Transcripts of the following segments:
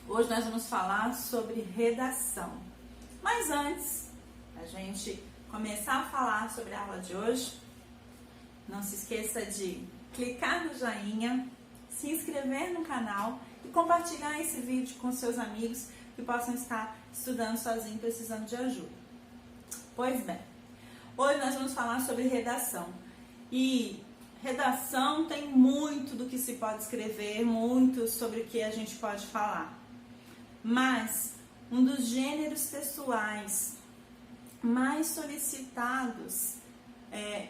Hoje nós vamos falar sobre redação. Mas antes, a gente começar a falar sobre a aula de hoje, não se esqueça de clicar no joinha, se inscrever no canal e compartilhar esse vídeo com seus amigos que possam estar estudando sozinho, precisando de ajuda. Pois bem, hoje nós vamos falar sobre redação. E redação tem muito do que se pode escrever, muito sobre o que a gente pode falar. Mas um dos gêneros textuais mais solicitados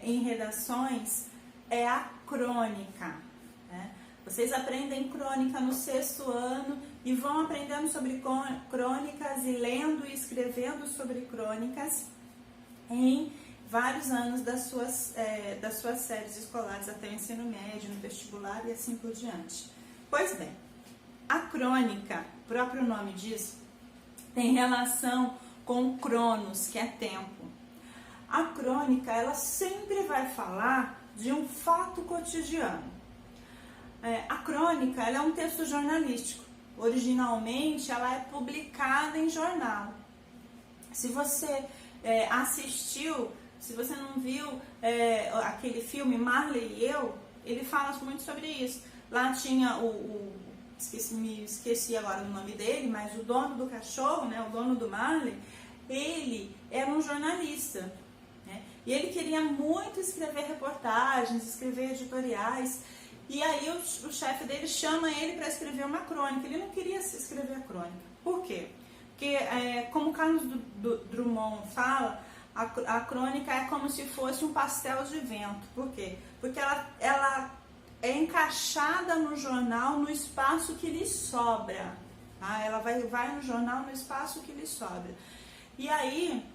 em redações é a crônica, né? Vocês aprendem crônica no 6º ano e vão aprendendo sobre crônicas e lendo e escrevendo sobre crônicas em vários anos das suas séries escolares até o ensino médio, no vestibular e assim por diante. Pois bem, a crônica, o próprio nome diz, tem relação com cronos, que é tempo. A crônica, ela sempre vai falar de um fato cotidiano. A crônica, ela é um texto jornalístico. Originalmente, ela é publicada em jornal. Se você assistiu, se você não viu aquele filme Marley e Eu, ele fala muito sobre isso. Lá tinha esqueci agora o nome dele, mas o dono do cachorro, né, o dono do Marley, ele era um jornalista, né, e ele queria muito escrever reportagens, escrever editoriais, e aí o chefe dele chama ele para escrever uma crônica. Ele não queria escrever a crônica. Por quê? Porque, como Carlos Drummond fala, a crônica é como se fosse um pastel de vento. Por quê? Porque ela é encaixada no jornal no espaço que lhe sobra. Tá? Ela vai no jornal no espaço que lhe sobra. E aí,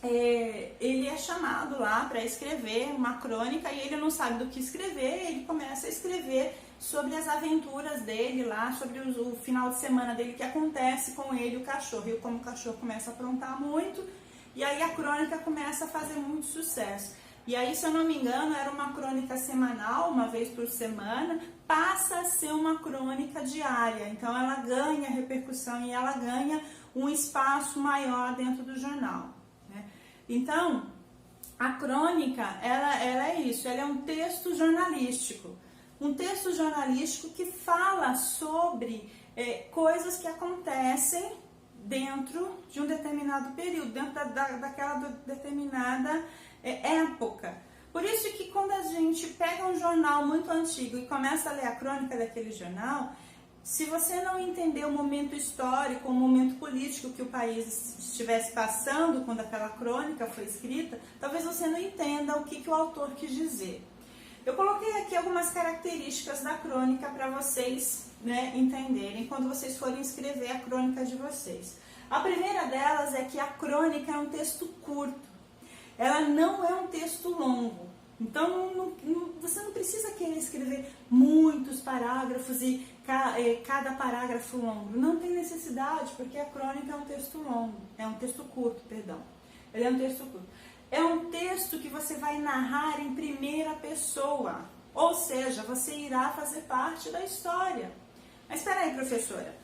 ele é chamado lá para escrever uma crônica e ele não sabe do que escrever, ele começa a escrever sobre as aventuras dele lá, sobre o final de semana dele, que acontece com ele e o cachorro. E como o cachorro começa a aprontar muito, e aí a crônica começa a fazer muito sucesso. E aí, se eu não me engano, era uma crônica semanal, uma vez por semana, passa a ser uma crônica diária. Então, ela ganha repercussão e ela ganha um espaço maior dentro do jornal, né? Então, a crônica, ela é isso, ela é um texto jornalístico. Um texto jornalístico que fala sobre coisas que acontecem dentro de um determinado período, dentro daquela determinada época. Por isso que quando a gente pega um jornal muito antigo e começa a ler a crônica daquele jornal, se você não entender o momento histórico, o momento político que o país estivesse passando quando aquela crônica foi escrita, talvez você não entenda o que o autor quis dizer. Eu coloquei aqui algumas características da crônica para vocês, né, entenderem quando vocês forem escrever a crônica de vocês. A primeira delas é que a crônica é um texto curto. Ela não é um texto longo. Então, você não precisa querer escrever muitos parágrafos e cada parágrafo longo. Não tem necessidade, porque a crônica é um texto longo. É um texto curto, perdão. Ele é um texto curto. É um texto que você vai narrar em primeira pessoa. Ou seja, você irá fazer parte da história. Mas espera aí, professora.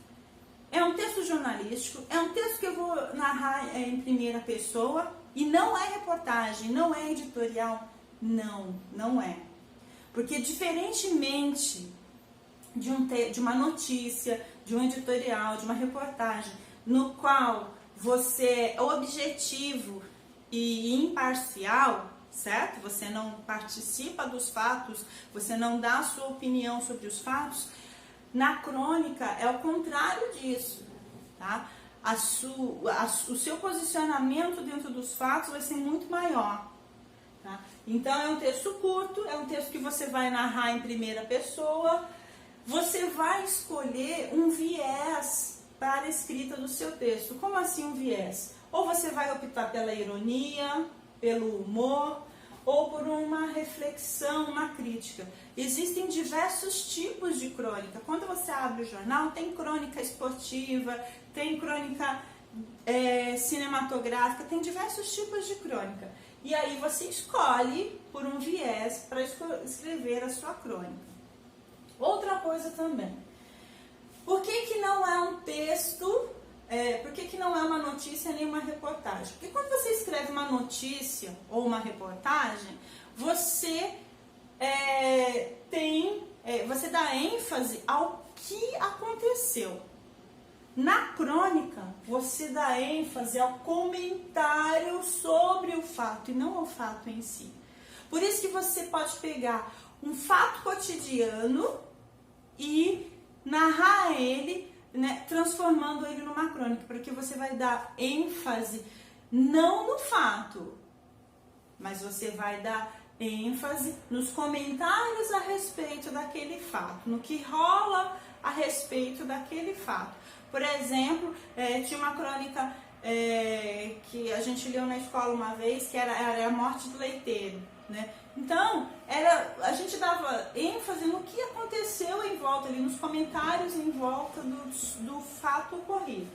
É um texto jornalístico, é um texto que eu vou narrar em primeira pessoa e não é reportagem, não é editorial. Não é. Porque diferentemente de uma notícia, de um editorial, de uma reportagem, no qual você é objetivo e imparcial, certo? Você não participa dos fatos, você não dá a sua opinião sobre os fatos. Na crônica é o contrário disso, tá? O seu posicionamento dentro dos fatos vai ser muito maior, tá? Então é um texto curto, é um texto que você vai narrar em primeira pessoa. Você vai escolher um viés para a escrita do seu texto. Como assim um viés? Ou você vai optar pela ironia, pelo humor, ou por uma reflexão, uma crítica. Existem diversos tipos de crônica. Quando você abre o jornal, tem crônica esportiva, tem crônica cinematográfica, tem diversos tipos de crônica. E aí você escolhe por um viés para escrever a sua crônica. Outra coisa também. Por que que não é um texto, por que que não é uma notícia nem uma reportagem? Porque quando você escreve uma notícia ou uma reportagem, você você dá ênfase ao que aconteceu. Na crônica, você dá ênfase ao comentário sobre o fato e não ao fato em si. Por isso que você pode pegar um fato cotidiano e narrar ele, né, transformando ele numa crônica, porque você vai dar ênfase não no fato, mas você vai dar ênfase nos comentários a respeito daquele fato, no que rola a respeito daquele fato. Por exemplo, tinha uma crônica que a gente leu na escola uma vez, que era a morte do leiteiro, né? Então, a gente dava ênfase no que aconteceu em volta ali, nos comentários em volta do fato ocorrido.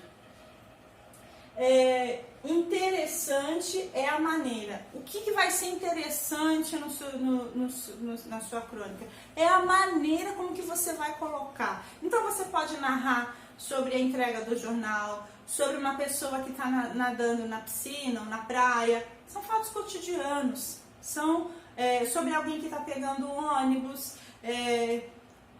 Interessante é a maneira. O que vai ser interessante na sua crônica? É a maneira como que você vai colocar. Então você pode narrar sobre a entrega do jornal, sobre uma pessoa que está nadando na piscina ou na praia. São fatos cotidianos. São sobre alguém que está pegando um ônibus.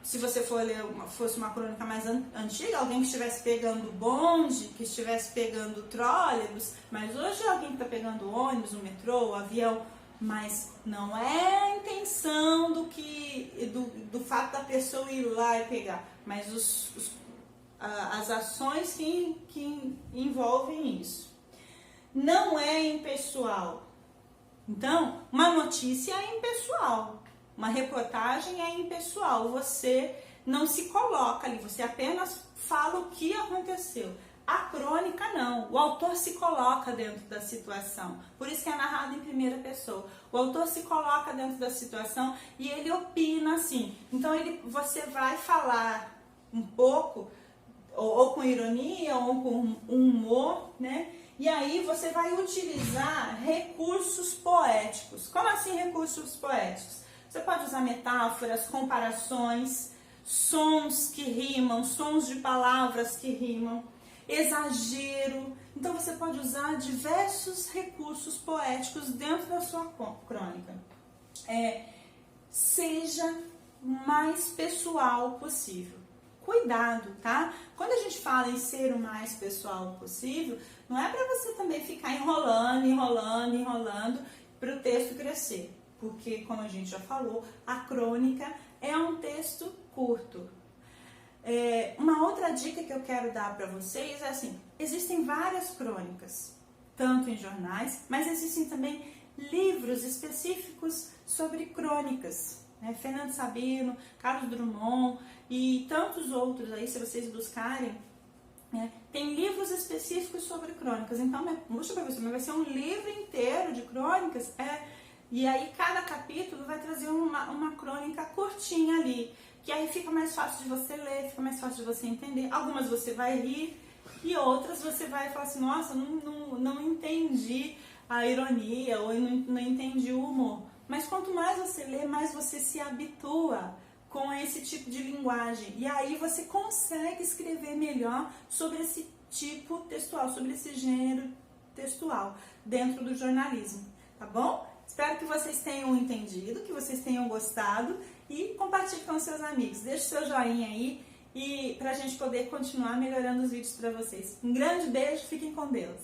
Se você for ler fosse uma crônica mais antiga, alguém que estivesse pegando bonde, que estivesse pegando trólebus, mas hoje é alguém que está pegando ônibus, o metrô, o avião, mas não é a intenção do fato da pessoa ir lá e pegar, mas as ações que envolvem isso. Não é impessoal. Então, uma notícia é impessoal. Uma reportagem é impessoal, você não se coloca ali, você apenas fala o que aconteceu. A crônica não, o autor se coloca dentro da situação, por isso que é narrado em primeira pessoa. O autor se coloca dentro da situação e ele opina assim. Então você vai falar um pouco, ou com ironia, ou com humor, né? E aí você vai utilizar recursos poéticos. Como assim recursos poéticos? Você pode usar metáforas, comparações, sons que rimam, sons de palavras que rimam, exagero. Então você pode usar diversos recursos poéticos dentro da sua crônica. Seja o mais pessoal possível. Cuidado, tá? Quando a gente fala em ser o mais pessoal possível, não é para você também ficar enrolando para o texto crescer. Porque, como a gente já falou, a crônica é um texto curto. Uma outra dica que eu quero dar para vocês é assim, existem várias crônicas, tanto em jornais, mas existem também livros específicos sobre crônicas. Fernando Sabino, Carlos Drummond e tantos outros aí, se vocês buscarem, tem livros específicos sobre crônicas. Então, mostra para você, mas vai ser um livro inteiro de crônicas, e aí cada capítulo vai trazer uma crônica curtinha ali, que aí fica mais fácil de você ler, fica mais fácil de você entender. Algumas você vai rir e outras você vai falar assim, nossa, não entendi a ironia ou não entendi o humor. Mas quanto mais você lê, mais você se habitua com esse tipo de linguagem. E aí você consegue escrever melhor sobre esse tipo textual, sobre esse gênero textual dentro do jornalismo, tá bom? Espero que vocês tenham entendido, que vocês tenham gostado e compartilhe com seus amigos. Deixe seu joinha aí e pra gente poder continuar melhorando os vídeos para vocês. Um grande beijo, fiquem com Deus!